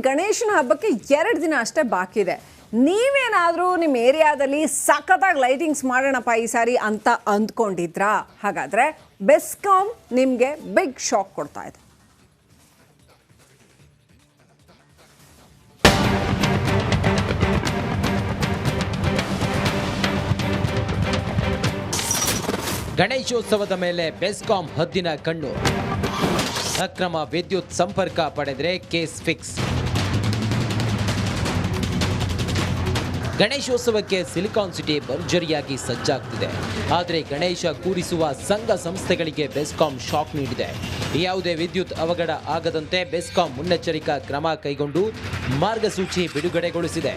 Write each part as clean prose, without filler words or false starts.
ಗಣೇಶನ ಹಬ್ಬಕ್ಕೆ 2 ದಿನ ಅಷ್ಟೇ ಬಾಕಿ ಇದೆ. ನೀವೇನಾದರೂ ನಿಮ್ಮ ಏರಿಯಾದಲ್ಲಿ ಸಖತ್ತಾಗಿ ಲೈಟಿಂಗ್ಸ್ ಮಾಡೋಣಪ್ಪ ಈ ಸಾರಿ ಅಂತ ಅಂದ್ಕೊಂಡಿದ್ರಾ? ಹಾಗಾದರೆ ಬೆಸ್ಕಾಂ ನಿಮಗೆ ಬಿಗ್ ಶಾಕ್ ಕೊಡ್ತಾ ಇದೆ. ಗಣೇಶೋತ್ಸವದ ಮೇಲೆ ಬೆಸ್ಕಾಂ ಹದ್ದಿನ ಕಣ್ಣು. ಅಕ್ರಮ ವಿದ್ಯುತ್ ಸಂಪರ್ಕ ಪಡೆದರೆ ಕೇಸ್ ಫಿಕ್ಸ್. ಗಣೇಶೋತ್ಸವಕ್ಕೆ ಸಿಲಿಕಾನ್ ಸಿಟಿ ಭರ್ಜರಿಯಾಗಿ ಸಜ್ಜಾಗ್ತಿದೆ. ಆದರೆ ಗಣೇಶ ಕೂರಿಸುವ ಸಂಘ ಸಂಸ್ಥೆಗಳಿಗೆ ಬೆಸ್ಕಾಂ ಶಾಕ್ ನೀಡಿದೆ. ಯಾವುದೇ ವಿದ್ಯುತ್ ಅವಘಡ ಆಗದಂತೆ ಬೆಸ್ಕಾಂ ಮುನ್ನೆಚ್ಚರಿಕಾ ಕ್ರಮ ಕೈಗೊಂಡು ಮಾರ್ಗಸೂಚಿ ಬಿಡುಗಡೆಗೊಳಿಸಿದೆ.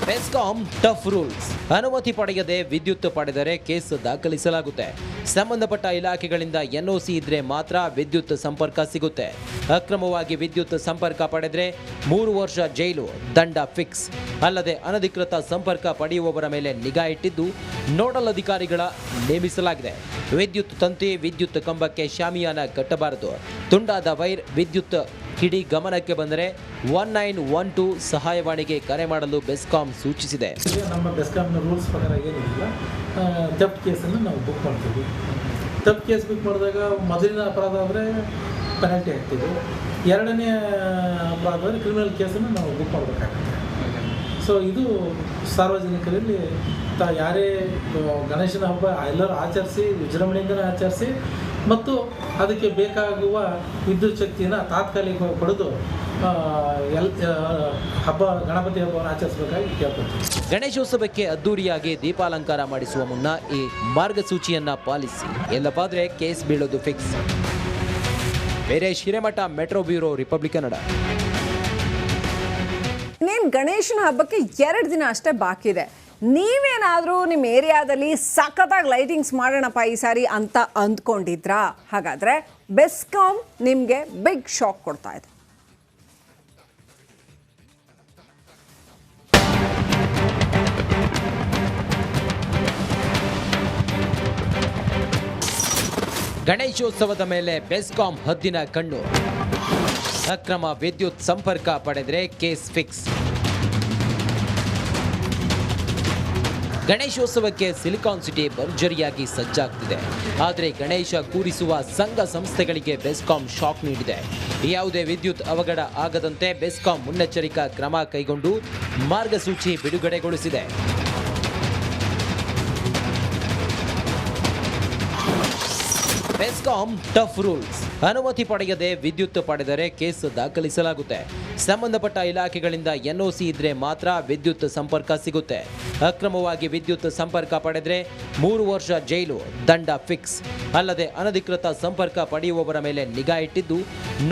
BESCOM tough rules. ಅನುಮತಿ ಪಡೆಯದೆ ವಿದ್ಯುತ್ ಪಡೆದರೆ ಕೇಸ್ ದಾಖಲಿಸಲಾಗುತ್ತೆ. ಸಂಬಂಧಪಟ್ಟ ಇಲಾಖೆಗಳಿಂದ ಎನ್ಒಸಿ ಇದ್ರೆ ಮಾತ್ರ ವಿದ್ಯುತ್ ಸಂಪರ್ಕ ಸಿಗುತ್ತೆ. ಅಕ್ರಮವಾಗಿ ವಿದ್ಯುತ್ ಸಂಪರ್ಕ ಪಡೆದರೆ 3 ವರ್ಷ ಜೈಲು, ದಂಡ ಫಿಕ್ಸ್. ಅಲ್ಲದೆ ಅನಧಿಕೃತ ಸಂಪರ್ಕ ಪಡೆಯುವವರ ಮೇಲೆ ನಿಗಾ ಇಟ್ಟಿದ್ದು ನೋಡಲ್ ಅಧಿಕಾರಿಗಳ ನೇಮಿಸಲಾಗಿದೆ. ವಿದ್ಯುತ್ ತಂತಿ, ವಿದ್ಯುತ್ ಕಂಬಕ್ಕೆ ಶಾಮಿಯಾನ ಕಟ್ಟಬಾರದು. ತುಂಡಾದ ವೈರ್, ವಿದ್ಯುತ್ ಕಿಡಿ ಗಮನಕ್ಕೆ ಬಂದರೆ 1912 ಸಹಾಯವಾಣಿಗೆ ಕರೆ ಮಾಡಲು ಬೆಸ್ಕಾಂ ಸೂಚಿಸಿದೆ. ನಮ್ಮ ಬೆಸ್ಕಾಂನ ರೂಲ್ಸ್ ಪ್ರಕಾರ ಏನಿಲ್ಲ, ಥೆಫ್ಟ್ ಕೇಸನ್ನು ನಾವು ಬುಕ್ ಮಾಡ್ತೀವಿ. ಥೆಫ್ಟ್ ಕೇಸ್ ಬುಕ್ ಮಾಡಿದಾಗ ಮೊದಲಿನ ಅಪರಾಧ ಆದರೆ ಪೆನಾಲ್ಟಿ ಹಾಕ್ತೀವಿ. ಎರಡನೇ ಅಪರಾಧ ಆದರೆ ಕ್ರಿಮಿನಲ್ ಕೇಸನ್ನು ನಾವು ಬುಕ್ ಮಾಡಬೇಕಾಗುತ್ತೆ. ಸೊ ಇದು ಸಾರ್ವಜನಿಕರಲ್ಲಿ ಯಾರೇ ಗಣೇಶನ ಹಬ್ಬ ಎಲ್ಲರೂ ಆಚರಿಸಿ ವಿಜೃಂಭಣೆಯಿಂದಲೇ ಆಚರಿಸಿ ಮತ್ತು ಅದಕ್ಕೆ ಬೇಕಾಗುವ ವಿದ್ಯುತ್ ಶಕ್ತಿಯನ್ನು ತಾತ್ಕಾಲಿಕವಾಗಿ ಪಡೆದು ಗಣಪತಿ ಹಬ್ಬವನ್ನು ಆಚರಿಸಬೇಕಾಗಿ ಕೇಳ್ಕೊಳ್ತೀವಿ. ಗಣೇಶೋತ್ಸವಕ್ಕೆ ಅದ್ದೂರಿಯಾಗಿ ದೀಪಾಲಂಕಾರ ಮಾಡಿಸುವ ಮುನ್ನ ಈ ಮಾರ್ಗಸೂಚಿಯನ್ನ ಪಾಲಿಸಿ, ಎಲ್ಲವಾದ್ರೆ ಕೇಸ್ ಬೀಳೋದು fix. Veeresh Hiremath, metro bureau, republic Kannada. ಇನ್ನೇನು ಗಣೇಶನ ಹಬ್ಬಕ್ಕೆ 2 ದಿನ ಅಷ್ಟೇ ಬಾಕಿ ಇದೆ. ನೀವೇನಾದರೂ ನಿಮ್ಮ ಏರಿಯಾದಲ್ಲಿ ಸಖತ್ತಾಗಿ ಲೈಟಿಂಗ್ಸ್ ಮಾಡೋಣಪ್ಪ ಈ ಸಾರಿ ಅಂತ ಅಂದ್ಕೊಂಡಿದ್ರಾ? ಹಾಗಾದರೆ ಬೆಸ್ಕಾಂ ನಿಮಗೆ ಬಿಗ್ ಶಾಕ್ ಕೊಡ್ತಾ ಇದೆ. ಗಣೇಶೋತ್ಸವದ ಮೇಲೆ ಬೆಸ್ಕಾಂ ಹದ್ದಿನ ಕಣ್ಣು. ಅಕ್ರಮ ವಿದ್ಯುತ್ ಸಂಪರ್ಕ ಪಡೆದರೆ ಕೇಸ್ ಫಿಕ್ಸ್. ಗಣೇಶೋತ್ಸವಕ್ಕೆ ಸಿಲಿಕಾನ್ ಸಿಟಿ ಭರ್ಜರಿಯಾಗಿ ಸಜ್ಜಾಗ್ತಿದೆ. ಆದರೆ ಗಣೇಶ ಕೂರಿಸುವ ಸಂಘ ಸಂಸ್ಥೆಗಳಿಗೆ ಬೆಸ್ಕಾಂ ಶಾಕ್ ನೀಡಿದೆ. ಯಾವುದೇ ವಿದ್ಯುತ್ ಅವಘಡ ಆಗದಂತೆ ಬೆಸ್ಕಾಂ ಮುನ್ನೆಚ್ಚರಿಕಾ ಕ್ರಮ ಕೈಗೊಂಡು ಮಾರ್ಗಸೂಚಿ ಬಿಡುಗಡೆಗೊಳಿಸಿದೆ. BESCOM tough rules. ಅನುಮತಿ ಪಡೆಯದೆ ವಿದ್ಯುತ್ ಪಡೆದರೆ ಕೇಸ್ ದಾಖಲಿಸಲಾಗುತ್ತೆ. ಸಂಬಂಧಪಟ್ಟ ಇಲಾಖೆಗಳಿಂದ ಎನ್ಒಸಿ ಇದ್ರೆ ಮಾತ್ರ ವಿದ್ಯುತ್ ಸಂಪರ್ಕ ಸಿಗುತ್ತೆ. ಅಕ್ರಮವಾಗಿ ವಿದ್ಯುತ್ ಸಂಪರ್ಕ ಪಡೆದರೆ 3 ವರ್ಷ ಜೈಲು, ದಂಡ ಫಿಕ್ಸ್. ಅಲ್ಲದೆ ಅನಧಿಕೃತ ಸಂಪರ್ಕ ಪಡೆಯುವವರ ಮೇಲೆ ನಿಗಾ ಇಟ್ಟಿದ್ದು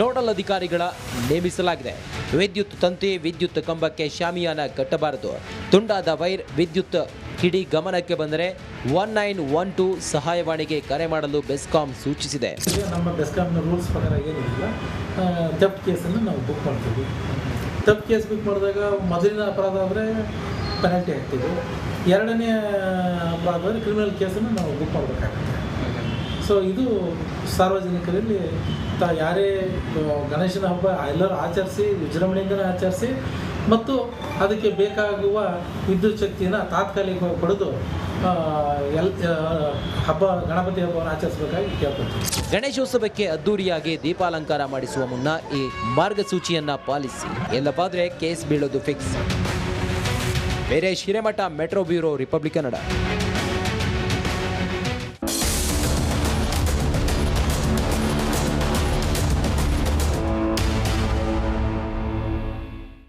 ನೋಡಲ್ ಅಧಿಕಾರಿಗಳ ನೇಮಿಸಲಾಗಿದೆ. ವಿದ್ಯುತ್ ತಂತಿ, ವಿದ್ಯುತ್ ಕಂಬಕ್ಕೆ ಶಾಮಿಯಾನ ಕಟ್ಟಬಾರದು. ತುಂಡಾದ ವೈರ್, ವಿದ್ಯುತ್ ಕಿಡಿ ಗಮನಕ್ಕೆ ಬಂದರೆ 1912 ಸಹಾಯವಾಣಿಗೆ ಕರೆ ಮಾಡಲು ಬೆಸ್ಕಾಂ ಸೂಚಿಸಿದೆ. ನಮ್ಮ ಬೆಸ್ಕಾಂನ ರೂಲ್ಸ್ ಪ್ರಕಾರ ಏನಿಲ್ಲ, ಥೆಫ್ಟ್ ಕೇಸನ್ನು ನಾವು ಬುಕ್ ಮಾಡ್ತೀವಿ. ಥೆಫ್ಟ್ ಕೇಸ್ ಬುಕ್ ಮಾಡಿದಾಗ ಮೊದಲಿನ ಅಪರಾಧ ಆದರೆ ಪೆನಾಲ್ಟಿ ಹಾಕ್ತೀವಿ. ಎರಡನೇ ಅಪರಾಧ ಆದರೆ ಕ್ರಿಮಿನಲ್ ಕೇಸನ್ನು ನಾವು ಬುಕ್ ಮಾಡಬೇಕಾಗುತ್ತೆ. ಸೊ ಇದು ಸಾರ್ವಜನಿಕರಲ್ಲಿ ಯಾರೇ ಗಣೇಶನ ಹಬ್ಬ ಎಲ್ಲರೂ ಆಚರಿಸಿ ವಿಜೃಂಭಣೆಯಿಂದಲೇ ಆಚರಿಸಿ ಮತ್ತು ಅದಕ್ಕೆ ಬೇಕಾಗುವ ವಿದ್ಯುತ್ ಶಕ್ತಿಯನ್ನು ತಾತ್ಕಾಲಿಕವಾಗಿ ಪಡೆದು ಗಣಪತಿ ಹಬ್ಬವನ್ನು ಆಚರಿಸಬೇಕಾಗಿ ಕೇಳ್ಕೊಳ್ತೀವಿ. ಗಣೇಶೋತ್ಸವಕ್ಕೆ ಅದ್ದೂರಿಯಾಗಿ ದೀಪಾಲಂಕಾರ ಮಾಡಿಸುವ ಮುನ್ನ ಈ ಮಾರ್ಗಸೂಚಿಯನ್ನ ಪಾಲಿಸಿ, ಎಲ್ಲವಾದ್ರೆ ಕೇಸ್ ಬೀಳೋದು fix. Veeresh Hiremath, metro bureau, republic Kannada.